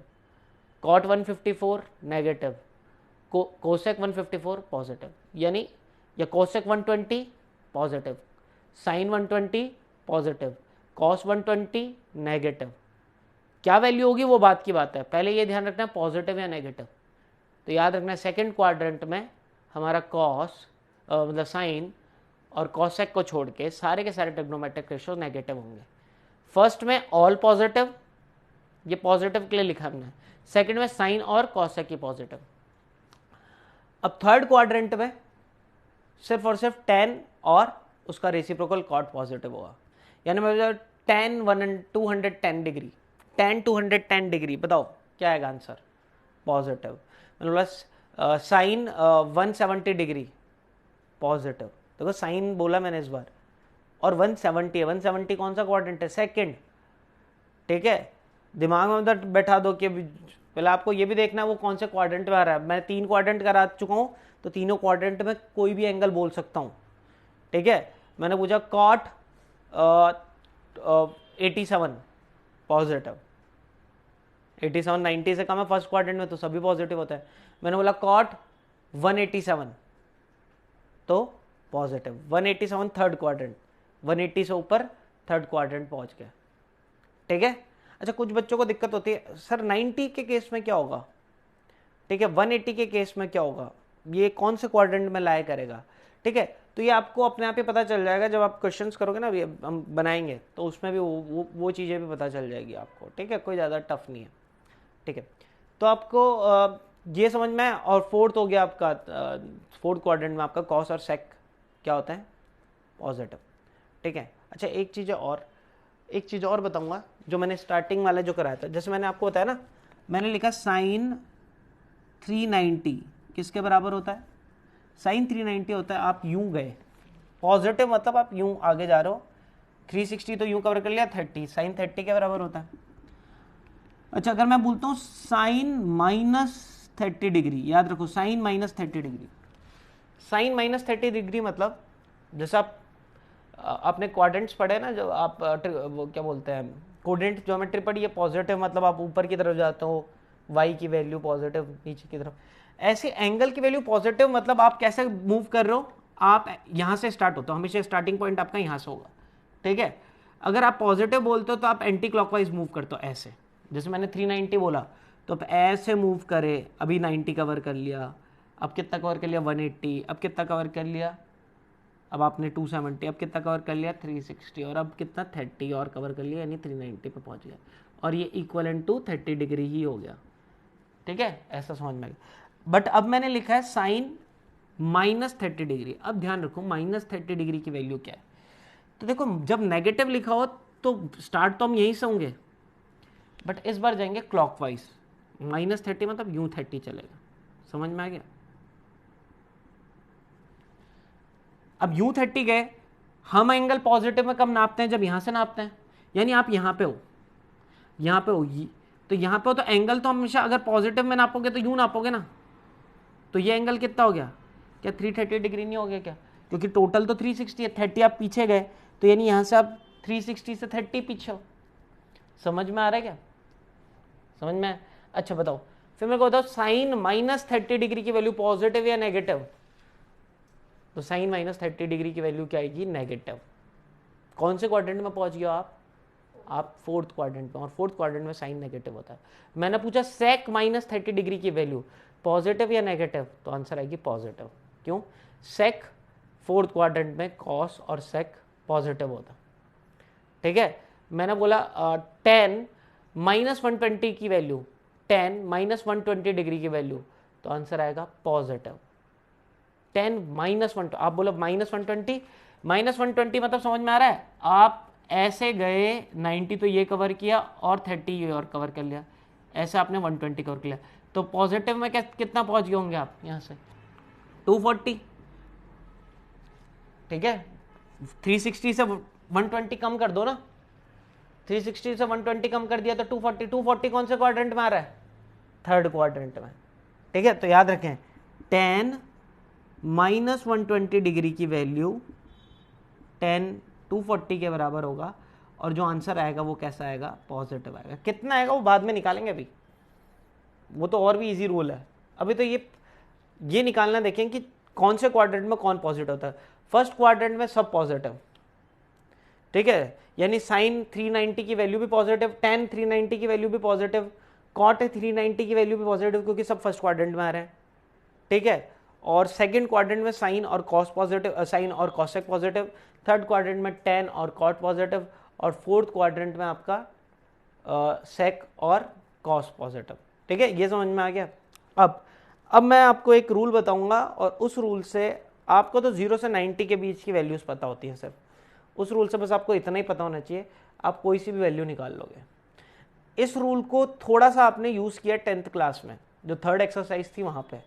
cot 154 negative, cosec 154 positive, यानी या cosec 120 positive, sine 120 positive, cos 120 negative. क्या वैल्यू होगी वो बात की बात है, पहले ये ध्यान रखना है पॉजिटिव या नेगेटिव। तो याद रखना सेकंड क्वाड्रेंट में हमारा कॉस मतलब साइन और कॉसेक को छोड़ के सारे के सारे ट्रिग्नोमेट्रिक रेशियो नेगेटिव होंगे। फर्स्ट में ऑल पॉजिटिव, ये पॉजिटिव के लिए लिखा हमने। सेकंड में साइन और कॉसेक की पॉजिटिव। अब थर्ड क्वाड्रेंट में सिर्फ और सिर्फ 10 और उसका रेसिप्रोकल कॉट पॉजिटिव होगा, यानी मतलब 10 210 डिग्री, 10 210 डिग्री, बताओ क्या आएगा आंसर, पॉजिटिव। मतलब साइन 170 डिग्री पॉजिटिव। देखो साइन बोला मैंने इस बार, और 170 है, 170 कौन सा क्वाड्रेंट है, सेकंड, ठीक है। दिमाग में उधर बैठा दो कि पहले आपको ये भी देखना है वो कौन से क्वाड्रेंट में आ रहा है। मैं 3 क्वाड्रेंट करा चुका हूँ, तो तीनों क्वाड्रेंट में कोई भी एंगल बोल सकता हूँ, ठीक है। मैंने पूछा कॉट 87 पॉजिटिव, 87 90 से कम है फर्स्ट क्वाड्रेंट में तो सभी पॉजिटिव होता है। मैंने बोला कॉट 187 तो पॉजिटिव, 187 थर्ड क्वाड्रेंट, 180 से ऊपर थर्ड क्वाड्रेंट पहुंच गया, ठीक है। अच्छा कुछ बच्चों को दिक्कत होती है सर 90 के केस में क्या होगा, ठीक है, 180 के केस में क्या होगा, ये कौन से क्वाड्रेंट में लाया करेगा, ठीक है। तो ये आपको अपने आप ही पता चल जाएगा जब आप क्वेश्चंस करोगे ना, अभी हम बनाएंगे तो उसमें भी वो चीज़ें भी पता चल जाएगी आपको, ठीक है, कोई ज़्यादा टफ नहीं है, ठीक है। तो आपको ये समझ में आया। और फोर्थ हो गया आपका, फोर्थ क्वाड्रेंट में आपका कॉस और सेक क्या होता है, पॉजिटिव, ठीक है। अच्छा एक चीज़ और बताऊंगा जो मैंने स्टार्टिंग वाला जो कराया था, जैसे मैंने आपको बताया ना, मैंने लिखा साइन 390 किसके बराबर होता है, साइन 390 होता है, आप यूं गए पॉजिटिव मतलब आप यूं आगे जा रहे हो, 360 तो यूं कवर कर लिया, 30 साइन 30 के बराबर होता है। अच्छा अगर मैं बोलता हूँ साइन -30 डिग्री, याद रखो साइन -30 डिग्री, साइन -30 डिग्री मतलब जैसे आपने क्वाड्रेंट्स पढ़े ना, जो आप वो क्या बोलते हैं कोऑर्डिनेट ज्योमेट्री पढ़ी है, पॉजिटिव मतलब आप ऊपर की तरफ जाते हो, वाई की वैल्यू पॉजिटिव, नीचे की तरफ, ऐसे एंगल की वैल्यू पॉजिटिव मतलब आप कैसे मूव कर रहे हो, आप यहाँ से स्टार्ट होते हो, हमेशा स्टार्टिंग पॉइंट आपका यहाँ से होगा, ठीक है। अगर आप पॉजिटिव बोलते हो तो आप एंटी क्लॉकवाइज मूव करते हो ऐसे, जैसे मैंने 390 बोला, तो अब ऐसे मूव करे, अभी 90 कवर कर लिया, अब कितना कवर कर लिया 180, अब कितना कवर कर लिया, अब आपने 270, अब कितना कवर कर लिया 360, और अब कितना 30 और कवर कर लिया, यानी 390 पे पहुंच गया, और ये इक्वलेंट टू 30 डिग्री ही हो गया। ठीक है, ऐसा समझ में आ गया। बट अब मैंने लिखा है साइन -30 डिग्री। अब ध्यान रखो -30 डिग्री की वैल्यू क्या है। तो देखो जब नेगेटिव लिखा हो तो स्टार्ट तो हम यहीं से होंगे, बट इस बार जाएंगे क्लॉकवाइज। -30 मतलब यूं 30 चलेगा। समझ में आ गया। अब यूं 30 गए, हम एंगल पॉजिटिव में कब नापते हैं, जब यहां से नापते हैं, यानी आप यहां पे हो, यहां पे हो, तो यहां पे हो, तो एंगल तो हमेशा अगर पॉजिटिव में नापोगे तो यूं नापोगे ना। तो ये एंगल कितना हो गया, क्या 330 डिग्री नहीं हो गया क्या, क्योंकि टोटल तो 360 है, 30 आप पीछे गए, तो यानी यहां से आप 360 से 30 पीछे हो। समझ में आ रहा है क्या, समझ में। अच्छा बताओ, फिर मेरे को बताओ साइन -30 डिग्री की वैल्यू पॉजिटिव या नेगेटिव। तो साइन -30 डिग्री की वैल्यू क्या आएगी, नेगेटिव। कौन से क्वाड्रेंट में पहुंच गए आप फोर्थ क्वाड्रेंट में, और फोर्थ क्वाड्रेंट में साइन नेगेटिव होता है। मैंने पूछा सेक -30 डिग्री की वैल्यू पॉजिटिव या नेगेटिव, तो आंसर आएगी पॉजिटिव। क्यों, सेक फोर्थ क्वाड्रेंट में कॉस और सेक पॉजिटिव होता। ठीक है, मैंने बोला 10 -120 की वैल्यू, 10 -120 डिग्री की वैल्यू, तो आंसर आएगा पॉजिटिव। 10 -120, आप बोलो -120, -120 मतलब समझ में आ रहा है, आप ऐसे गए 90 तो ये कवर किया और 30 ये और कवर कर लिया, ऐसे आपने 120 कवर किया, तो पॉजिटिव में कितना पहुंच गए होंगे आप यहां से 240। ठीक है, 360 से 120 कम कर दो ना, 360 से 120 कम कर दिया तो 240, 240 कौन से क्वाड्रेंट में आ रहा है, थर्ड क्वाड्रेंट में। ठीक है, तो याद रखें 10 -120 डिग्री की वैल्यू 10 240 के बराबर होगा, और जो आंसर आएगा वो कैसा आएगा, पॉजिटिव आएगा। कितना आएगा वो बाद में निकालेंगे, अभी वो तो और भी इजी रूल है। अभी तो ये निकालना देखें कि कौन से क्वाड्रेंट में कौन पॉजिटिव होता है। फर्स्ट क्वाड्रेंट में सब पॉजिटिव। ठीक है, यानी साइन 390 की वैल्यू भी पॉजिटिव, tan 390 की वैल्यू भी पॉजिटिव, कॉट 390 की वैल्यू भी पॉजिटिव, क्योंकि सब फर्स्ट क्वाड्रेंट में आ रहे हैं। ठीक है, और सेकंड क्वाड्रेंट में साइन और कॉस पॉजिटिव, साइन और कॉसेक पॉजिटिव, थर्ड क्वाड्रेंट में tan और कॉट पॉजिटिव, और फोर्थ क्वाड्रेंट में आपका सेक और कॉस पॉजिटिव। ठीक है, ये समझ में आ गया। अब मैं आपको एक रूल बताऊंगा, और उस रूल से आपको तो 0 से 90 के बीच की वैल्यूज पता होती है सिर्फ, उस रूल से बस आपको इतना ही पता होना चाहिए, आप कोई सी भी वैल्यू निकाल लोगे। इस रूल को थोड़ा सा आपने यूज किया 10th क्लास में, जो थर्ड एक्सरसाइज थी वहां पे,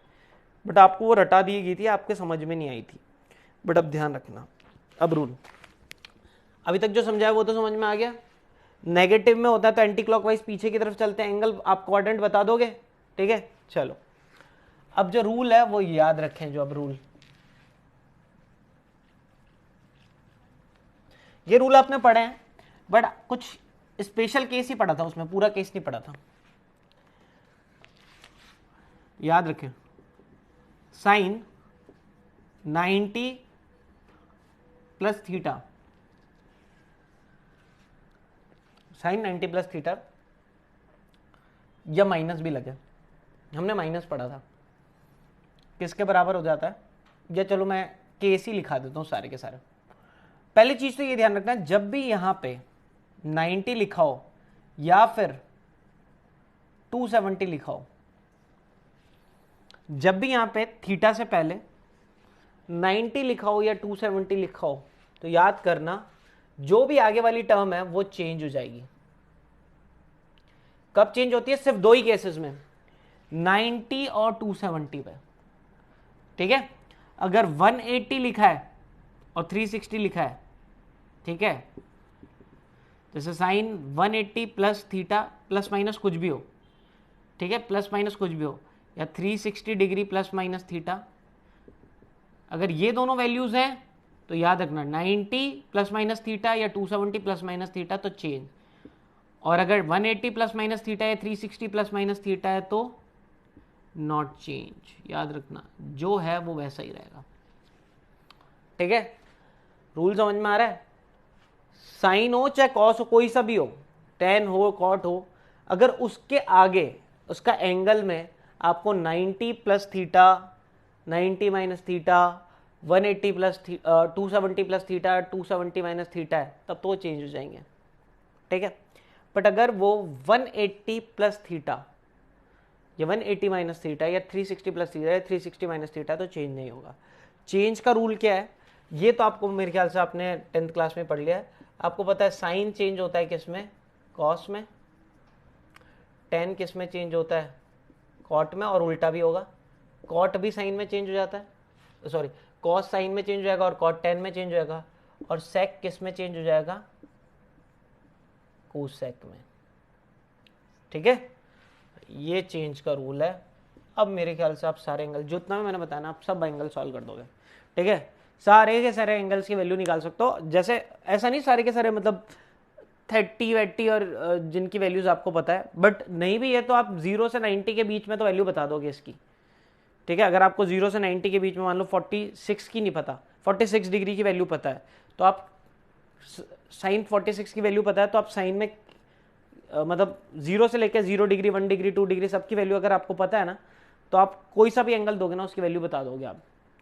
बट आपको वो रटा दी गई थी, आपके समझ में नहीं आई थी। बट अब ध्यान रखना, अब रूल अभी तक जो समझाया वो तो समझ में आ गया। नेगेटिव में होता है तो एंटी क्लॉकवाइज पीछे की तरफ चलते हैं, एंगल आप क्वाड्रेंट बता दोगे। ठीक है, चलो अब जो रूल है वो याद रखें। जो अब रूल, ये रूल आपने पढ़े हैं, बट कुछ स्पेशल केस ही पढ़ा था, उसमें पूरा केस नहीं पढ़ा था। याद रखें, sine 90 plus theta, sine 90 plus theta, या माइनस भी लगे, हमने माइनस पढ़ा था, किसके बराबर हो जाता है, या चलो मैं केस ही लिखा देता हूं सारे के सारे। पहली चीज तो ये ध्यान रखना, जब भी यहां पे 90 लिखा हो या फिर 270 लिखा हो, जब भी यहां पे थीटा से पहले 90 लिखा हो या 270 लिखा हो, तो याद करना जो भी आगे वाली टर्म है वो चेंज हो जाएगी। कब चेंज होती है, सिर्फ दो ही केसेस में, 90 और 270 पे। ठीक है, अगर 180 लिखा है और 360 लिखा है, ठीक है, जैसे sine 180 plus theta plus minus कुछ भी हो, ठीक है, प्लस माइनस कुछ भी हो, या 360 डिग्री प्लस माइनस थीटा, अगर ये दोनों वैल्यूज हैं तो याद रखना 90 प्लस माइनस थीटा या 270 प्लस माइनस थीटा तो चेंज, और अगर 180 प्लस माइनस थीटा या 360 प्लस माइनस थीटा है तो नॉट चेंज। याद रखना जो है वो वैसा ही रहेगा। ठीक है, रूल समझ में आ रहा है। साइन हो चाहे कॉस हो, कोई सा भी हो, टेन हो कॉट हो, अगर उसके आगे उसका एंगल में आपको 90 plus theta, 90 minus theta, 180 plus 270 plus theta, 270 minus theta है, तब तो वो चेंज हो जाएंगे, ठीक है। बट अगर वो 180 प्लस थीटा या 180 माइनस थीटा या 360 प्लस थीटा या 360 माइनस थीटा, तो चेंज नहीं होगा। चेंज का रूल क्या है, ये तो आपको मेरे ख्याल से आपने 10th क्लास में पढ़ लिया है। आपको पता है साइन चेंज होता है किस में, कॉस में, टेन किस में चेंज होता है, कॉट में, और उल्टा भी होगा, कॉट भी साइन में चेंज हो जाता है, सॉरी कॉस साइन में चेंज हो जाएगा और कॉट टेन में चेंज हो जाएगा, और सेक किस में चेंज हो जाएगा, कोसेक में, ठीक है। ये चेंज का रूल है। अब मेरे ख्याल से आप सारे एंगल जितना भी मैंने बताया ना, आप सब एंगल सॉल्व कर दोगे, ठीक है। सारे के सारे एंगल्स की वैल्यू निकाल सकते हो, जैसे ऐसा नहीं सारे के सारे मतलब 30 80 और जिनकी वैल्यूज आपको पता है, बट नहीं भी है तो आप 0 से 90 के बीच में तो वैल्यू बता दोगे इसकी, ठीक है। अगर आपको 0 से 90 के बीच में मान लो 46 की नहीं पता, 46 डिग्री की वैल्यू पता है, तो आप साइन 46 की वैल्यू पता है, तो आप साइन में मतलब 0 से लेकर 0 डिग्री, 1 डिग्री, 2 डिग्री सबकी वैल्यू अगर आपको पता है ना, तो आप कोई सा भी एंगल दोगे ना उसकी वैल्यू बता दोगे आप।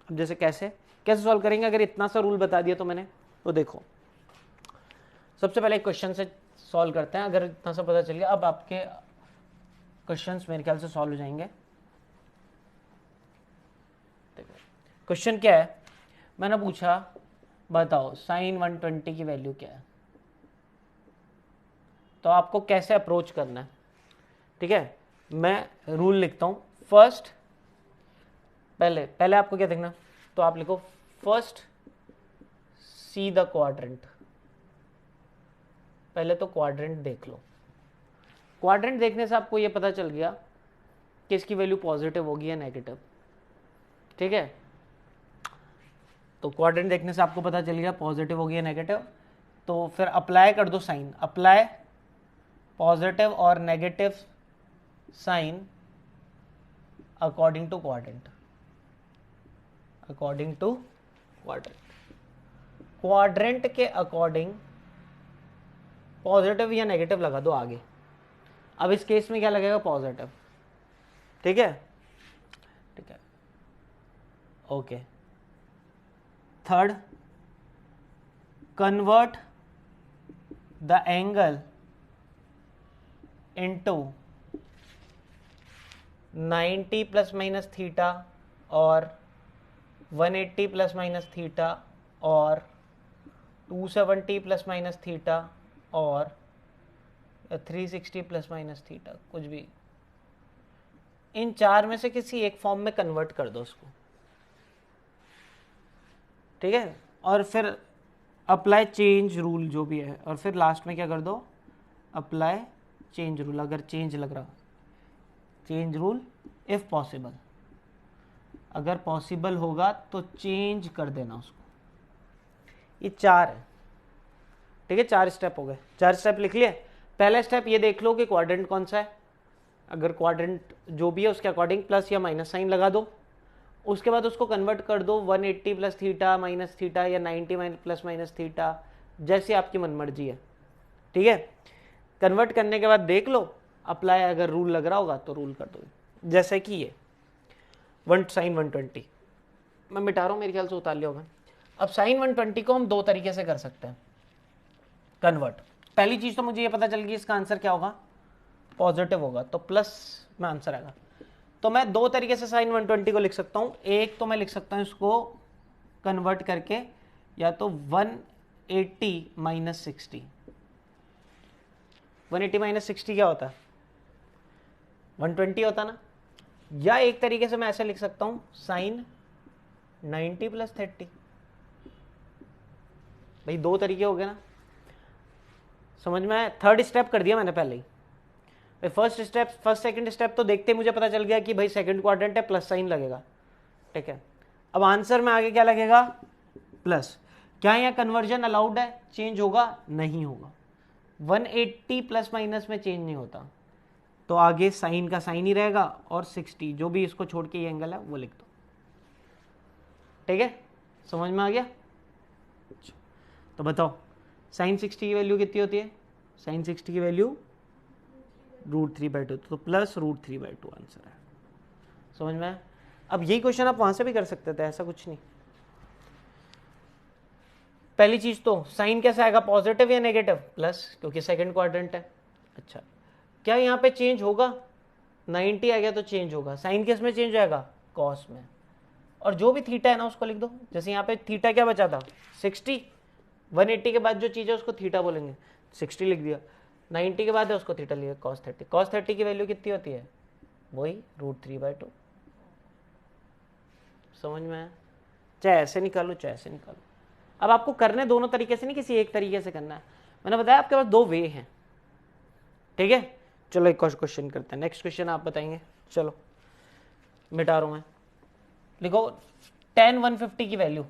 अब जैसे कैसे कैसे सॉल्व करेंगे, अगर इतना सा रूल बता दिया तो मैंने, तो देखो सबसे पहले एक क्वेश्चन से सॉल्व करते हैं। अगर इतना सा पता चल गया, अब आपके क्वेश्चंस मेरे ख्याल से सॉल्व हो जाएंगे। देखो क्वेश्चन क्या है, मैंने पूछा बताओ साइन 120 की वैल्यू क्या है, तो आपको कैसे अप्रोच करना है, ठीक है। मैं रूल लिखता हूं, फर्स्ट पहले पहले आपको क्या देखना, तो आप लिखो फर्स्ट सी द क्वाड्रेंट, पहले तो क्वाड्रेंट देख लो। क्वाड्रेंट देखने से आपको ये पता चल गया कि इसकी वैल्यू पॉजिटिव होगी या नेगेटिव, ठीक है। तो क्वाड्रेंट देखने से आपको पता चल गया पॉजिटिव होगी या नेगेटिव, तो फिर अप्लाई कर दो साइन, अप्लाई पॉजिटिव और negative sign according to quadrant, according to quadrant, quadrant के अकॉर्डिंग पॉजिटिव या नेगेटिव लगा दो आगे। अब इस केस में क्या लगेगा, पॉजिटिव, ठीक है, ठीक है, okay. Third, convert the angle into 90 plus minus theta और 180 प्लस माइनस थीटा और 270 प्लस माइनस थीटा और 360 प्लस माइनस थीटा, कुछ भी, इन चार में से किसी एक फॉर्म में कन्वर्ट कर दो उसको, ठीक है। और फिर अप्लाई चेंज रूल जो भी है, और फिर लास्ट में क्या कर दो, अप्लाई चेंज रूल, अगर चेंज लग रहा, चेंज रूल इफ पॉसिबल, अगर पॉसिबल होगा तो चेंज कर देना उसको। ये चार है, ठीक है, चार स्टेप हो गए, चार स्टेप लिख लिए। पहला स्टेप ये देख लो कि क्वाड्रेंट कौन सा है, अगर क्वाड्रेंट जो भी है उसके अकॉर्डिंग प्लस या माइनस साइन लगा दो। उसके बाद उसको कन्वर्ट कर दो 180 प्लस थीटा माइनस थीटा या 90 प्लस माइनस थीटा, जैसे आपकी मनमर्जी है, ठीक है। कन्वर्ट करने के बाद देख लो, अप्लाई अगर रूल लग रहा होगा तो रूल कर दो, जैसे कि ये साइन 120 मैं मिटा रहा हूँ, मेरे ख्याल से उतार लिया होगा। अब साइन 120 को हम दो तरीके से कर सकते हैं कन्वर्ट। पहली चीज तो मुझे ये पता चल गई इसका आंसर क्या होगा, पॉजिटिव होगा, तो प्लस में आंसर आएगा। तो मैं दो तरीके से साइन 120 को लिख सकता हूँ, एक तो मैं लिख सकता हूँ इसको कन्वर्ट करके या तो 180 माइनस 60, 180 माइनस 60 क्या होता है, 120 होता ना। या एक तरीके से मैं ऐसे लिख सकता हूँ साइन 90 प्लस 30, भाई दो तरीके हो गए ना, समझ में आया। थर्ड स्टेप कर दिया मैंने पहले ही। First step, first second step तो देखते ही मुझे पता चल गया कि भाई सेकंड क्वाड्रेंट है, प्लस साइन लगेगा, ठीक है। अब आंसर में आगे क्या लगेगा, प्लस। क्या यहाँ कन्वर्जन अलाउड है, चेंज होगा, नहीं होगा। 180 प्लस माइनस में चेंज नहीं होता, तो आगे साइन का साइन ही रहेगा और 60 जो भी इसको छोड़ के ये एंगल है वो लिख दो, ठीक है, समझ में आ गया। तो बताओ साइन 60 की वैल्यू कितनी होती है, साइन 60 की वैल्यू √3/2, तो +√3/2 आंसर है। समझ में आया? अब यही क्वेश्चन आप वहां से भी कर सकते थे, ऐसा कुछ नहीं। पहली चीज तो साइन कैसा आएगा, पॉजिटिव या नेगेटिव, प्लस, क्योंकि सेकंड क्वाड्रेंट है। अच्छा, क्या यहाँ पे चेंज होगा? 90 आ गया तो चेंज होगा। साइन किस में चेंज हो जाएगा? कॉस में। और जो भी थीटा है ना उसको लिख दो, जैसे यहाँ पे थीटा क्या बचा था? 60। 180 के बाद जो चीज़ है उसको थीटा बोलेंगे, 60 लिख दिया। 90 के बाद है उसको थीटा लिया, cos 30। cos 30 की वैल्यू कितनी होती है? वही √3/2। समझ में आया? चाहे ऐसे निकालो चाहे ऐसे निकालो। अब आपको करने दोनों तरीके से नहीं, किसी एक तरीके से करना है। मैंने बताया आपके पास दो वे हैं, ठीक है। चलो एक और क्वेश्चन करते हैं। नेक्स्ट क्वेश्चन आप बताएंगे। चलो मिटा रहा हूं मैं, लिखो tan 150 की वैल्यू,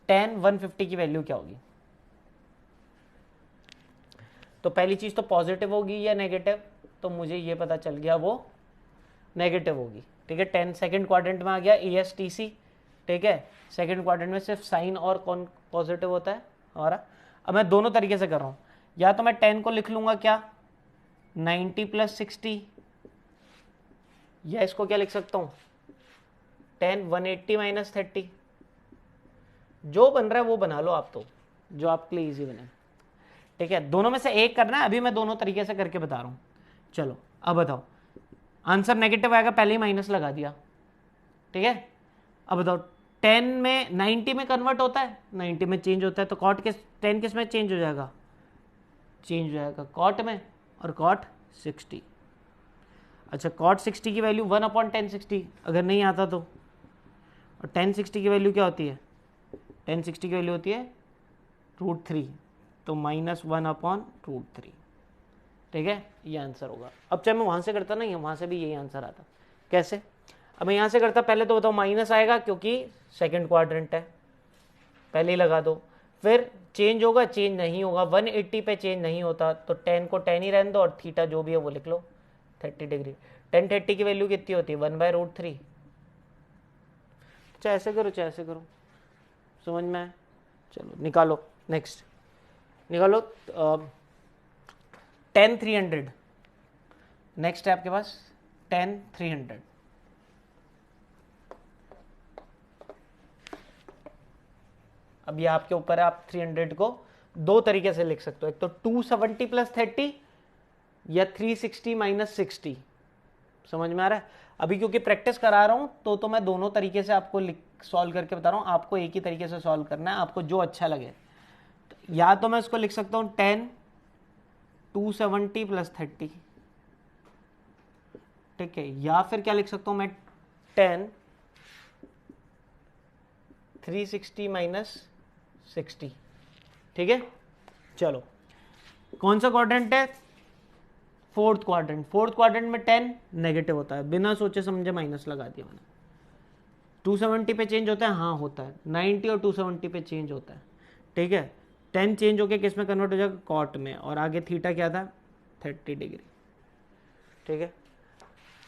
tan 150 की वैल्यू क्या होगी? तो पहली चीज तो पॉजिटिव होगी या नेगेटिव, तो मुझे ये पता चल गया वो नेगेटिव होगी, ठीक है। 10 सेकंड क्वाड्रेंट में आ गया ESTC, ठीक है। सेकंड क्वाड्रेंट में सिर्फ साइन और कौन पॉजिटिव होता है हमारा। अब मैं दोनों तरीके से कर रहा हूं, या तो मैं 10 को लिख लूंगा क्या 90 + 60, या इसको क्या लिख सकता हूं 10 180 - 30। जो बन रहा है वो बना लो आप, तो जो आपके लिए इजी बने, ठीक है। दोनों में से एक करना है, अभी मैं दोनों तरीके से करके बता रहा हूं। चलो अब बताओ, आंसर नेगेटिव आएगा, पहले ही माइनस लगा दिया, ठीक है। अब बताओ 10 में 90 में कन्वर्ट होता है, 90 में चेंज होता है, तो कॉट किस 10 किस में चेंज हो जाएगा? चेंज हो जाएगा कॉट में, और कॉट 60। अच्छा, कॉट 60 की वैल्यू 1/1060 अगर नहीं आता तो, और 1060 की वैल्यू क्या होती है? 1060 की वैल्यू होती है √3, तो -1/√3, ठीक है। ये आंसर होगा। अब चाहे मैं वहां से करता नहीं, वहां से भी यही आंसर आता। कैसे? अब मैं यहां से करता, पहले तो बताओ माइनस आएगा क्योंकि सेकंड क्वाड्रेंट है, पहले ही लगा दो। फिर चेंज होगा, चेंज नहीं होगा, 180 पे चेंज नहीं होता, तो 10 को 10 ही रहने दो, और थीटा जो भी है वो लिख लो 30 डिग्री। 10 30 की वैल्यू कितनी होती है? 1/√3। चाहे ऐसे करो चाहे ऐसे करो, समझ में आए? चलो निकालो, नेक्स्ट निकालो 10 300। नेक्स्ट है आपके पास 10 300। अब ये आपके ऊपर है, आप 300 को दो तरीके से लिख सकते हो, एक तो 270 + 30 या 360 - 60। समझ में आ रहा है? अभी क्योंकि प्रैक्टिस करा रहा हूं तो मैं दोनों तरीके से आपको सॉल्व करके बता रहा हूं, आपको एक ही तरीके से सॉल्व करना है, आपको जो अच्छा लगे। तो या तो मैं इसको लिख सकता हूं 10 270 + 30, ठीक है, या फिर क्या लिख सकता हूं मैं 10 360 - 60, ठीक है। चलो कौन सा क्वाड्रेंट है? Fourth quadrant. फोर्थ क्वाड्रेंट में 10 नेगेटिव होता है, बिना सोचे समझे माइनस लगा दिया मैंने। 270 पे चेंज होता है, हाँ होता है, 90 और 270 पे चेंज होता है, ठीक है। 10 चेंज होके किस में कन्वर्ट हो जाएगा? कॉट में, और आगे थीटा क्या था? 30 डिग्री, ठीक है।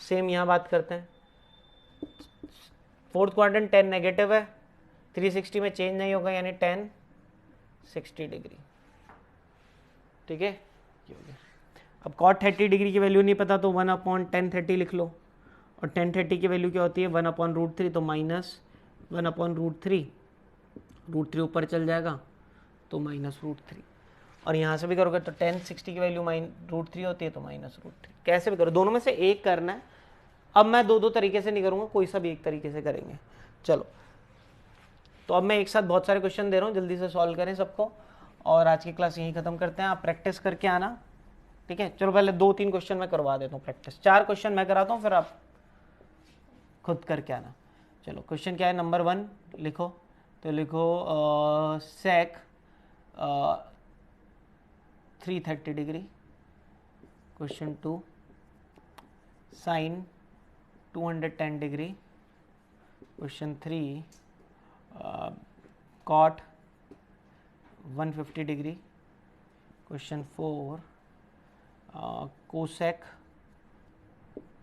सेम यहाँ बात करते हैं, फोर्थ क्वाड्रेंट 10 नेगेटिव है, 360 में चेंज नहीं होगा, यानी 10 60 डिग्री, ठीक है। ये हो गया। अब कॉट 30 डिग्री की वैल्यू नहीं पता तो 1/1030 लिख लो, और 1030 की वैल्यू क्या होती है? 1/√3, तो -1/√3, √3 ऊपर चल जाएगा तो -√3। और यहाँ से भी करोगे तो 1060 की वैल्यू √3 होती है, तो -√3। कैसे भी करो, दोनों में से एक करना है। अब मैं दो तरीके से नहीं करूँगा, कोई सा भी एक तरीके से करेंगे। चलो, तो अब मैं एक साथ बहुत सारे क्वेश्चन दे रहा हूँ, जल्दी से सॉल्व करें सबको, और आज की क्लास यहीं ख़त्म करते हैं। आप प्रैक्टिस करके आना, ठीक है। चलो पहले 2-3 क्वेश्चन मैं करवा देता हूँ प्रैक्टिस, 4 क्वेश्चन मैं कराता हूँ, फिर आप खुद करके आना। चलो क्वेश्चन क्या है? नंबर 1 लिखो, तो लिखो sec 330 degree. Question 2 sine 210 degree. Question 3 cot 150 degree. Question 4 cosec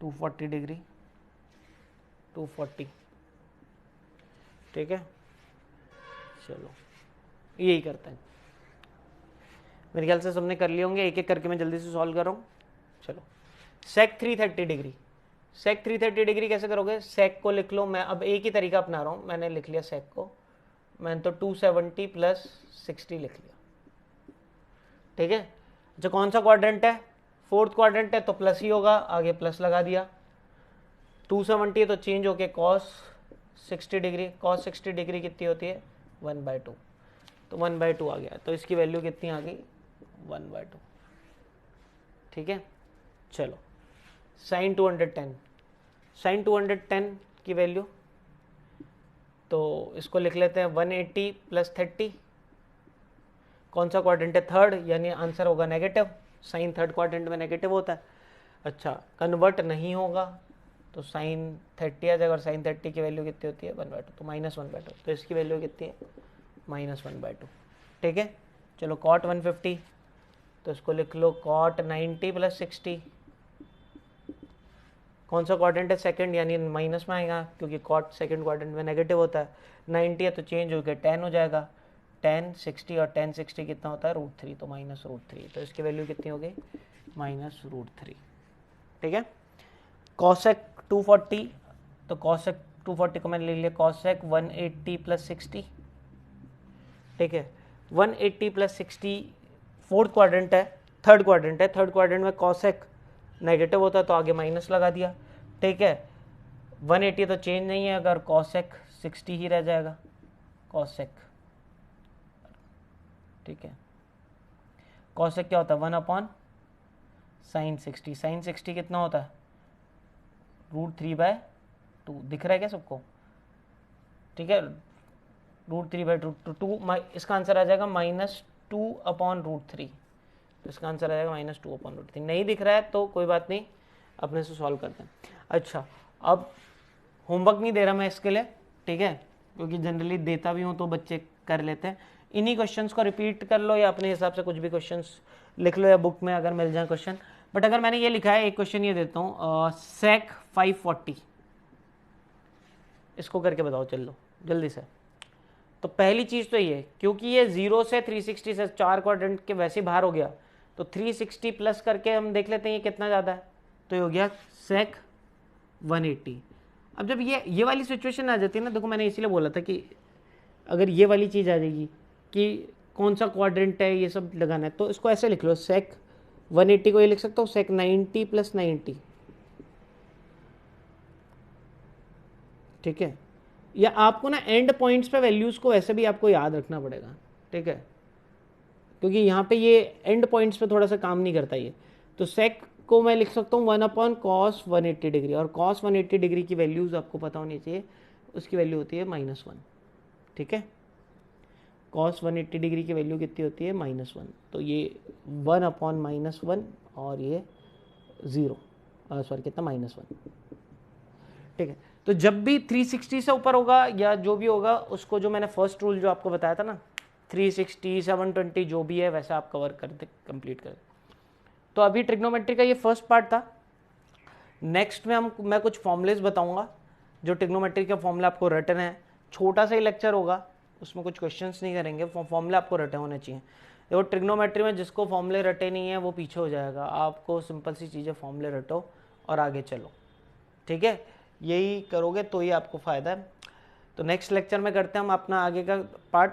240 degree, 240, ठीक है। चलो यही करते हैं, मेरे ख्याल से सबने कर लिए होंगे। एक एक करके मैं जल्दी से सॉल्व कर रहा हूँ। चलो सेक 330 डिग्री, सेक 330 डिग्री कैसे करोगे? सेक को लिख लो, मैं अब एक ही तरीका अपना रहा हूँ, मैंने लिख लिया सेक को, मैंने तो 270 प्लस 60 लिख लिया, ठीक है। अच्छा कौन सा क्वाड्रेंट है? फोर्थ क्वाड्रेंट है तो प्लस ही होगा, आगे प्लस लगा दिया। 270 है तो चेंज होके कॉस 60 डिग्री, कॉस 60 डिग्री कितनी होती है? 1/2, तो 1/2 आ गया, तो इसकी वैल्यू कितनी आ गई? 1/2, ठीक है। चलो साइन 210, साइन 210 की वैल्यू, तो इसको लिख लेते हैं 180 प्लस 30, कौन सा क्वाड्रेंट है? थर्ड, यानी आंसर होगा नेगेटिव, साइन थर्ड क्वाड्रेंट में नेगेटिव होता है। अच्छा कन्वर्ट नहीं होगा तो साइन 30 आ जाएगा, और साइन 30 की वैल्यू कितनी होती है? 1/2, तो -1/2, तो इसकी वैल्यू कितनी है? -1/2, ठीक है। चलो कॉट 150, तो इसको लिख लो कॉट 90 प्लस 60, कौन सा क्वाड्रेंट है? सेकंड, यानी माइनस में आएगा क्योंकि कॉट सेकंड क्वाड्रेंट में नेगेटिव होता है। 90 है तो चेंज होकर 10 हो जाएगा, 10 60 और 10 60 कितना होता है? √3, तो -√3, तो इसकी वैल्यू कितनी हो गई? -√3, ठीक है। कॉसेक 240, तो कॉसेक 240 को मैंने ले लिया कॉसेक 180 प्लस 60, ठीक है। 180 प्लस 60 फोर्थ क्वाड्रेंट है, थर्ड क्वाड्रेंट है, थर्ड क्वाड्रेंट में कॉसेक नेगेटिव होता है तो आगे माइनस लगा दिया, ठीक है। 180 तो चेंज नहीं है, अगर कॉसेक 60 ही रह जाएगा, कॉसेक, ठीक है। कॉसेक क्या होता है? 1/sin 60, साइन 60 कितना होता है? √3/2, दिख रहा है क्या सबको? ठीक है, √3/2, इसका आंसर आ जाएगा -2/√3, तो इसका आंसर आ जाएगा -2/√3। नहीं दिख रहा है तो कोई बात नहीं, अपने से सॉल्व करते हैं। अच्छा अब होमवर्क नहीं दे रहा मैं इसके लिए, ठीक है, क्योंकि जनरली देता भी हूँ तो बच्चे कर लेते हैं। इन्हीं क्वेश्चंस को रिपीट कर लो या अपने हिसाब से कुछ भी क्वेश्चंस लिख लो, या बुक में अगर मिल जाए क्वेश्चन। बट अगर मैंने ये लिखा है, एक क्वेश्चन ये देता हूँ, सेक 540, इसको करके बताओ, चल लो जल्दी से। तो पहली चीज़ तो ये, क्योंकि ये 0 से 360 से 4 क्वाड्रेंट के वैसे बाहर हो गया, तो 360 प्लस करके हम देख लेते हैं ये कितना ज़्यादा है, तो ये हो गया सेक 180। अब जब ये वाली सिचुएशन आ जाती है ना, देखो मैंने इसीलिए बोला था कि अगर ये वाली चीज़ आ जाएगी कि कौन सा क्वाड्रेंट है, ये सब लगाना है, तो इसको ऐसे लिख लो, सेक 180 को ये लिख सकता हूँ सेक 90 प्लस 90, ठीक है। या आपको ना एंड पॉइंट्स पे वैल्यूज़ को वैसे भी आपको याद रखना पड़ेगा, ठीक है, क्योंकि यहाँ पे ये एंड पॉइंट्स पे थोड़ा सा काम नहीं करता ये। तो सेक को मैं लिख सकता हूँ 1/cos 180 डिग्री, और cos 180 डिग्री की वैल्यूज़ आपको पता होनी चाहिए, उसकी वैल्यू होती है -1, ठीक है। cos 180 डिग्री की वैल्यू कितनी होती है? -1, तो ये 1/-1 और ये 0, सॉरी कितना? -1, ठीक है। तो जब भी 360 से ऊपर होगा या जो भी होगा, उसको जो मैंने फर्स्ट रूल जो आपको बताया था ना, 360 720 जो भी है वैसा आप कवर कर दे, कंप्लीट कर दे। तो अभी ट्रिग्नोमेट्री का ये फर्स्ट पार्ट था। नेक्स्ट में मैं कुछ फॉर्मूलेस बताऊंगा, जो ट्रिग्नोमेट्री के फॉर्मूले आपको रटन है, छोटा सा ही लेक्चर होगा, उसमें कुछ क्वेश्चंस नहीं करेंगे, फॉर्मूले आपको रटे होने चाहिए। देखो ट्रिग्नोमेट्री में जिसको फॉर्मूले रटे नहीं है वो पीछे हो जाएगा, आपको सिंपल सी चीज़ें फॉर्मूले रटो और आगे चलो, ठीक है। यही करोगे तो ही आपको फ़ायदा है। तो नेक्स्ट लेक्चर में करते हैं हम अपना आगे का पार्ट,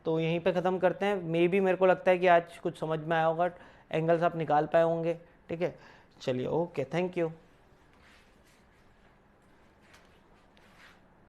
तो यहीं पे ख़त्म करते हैं। मे बी मेरे को लगता है कि आज कुछ समझ में आया होगा, एंगल्स आप निकाल पाए होंगे, ठीक है। चलिए ओके, थैंक यू।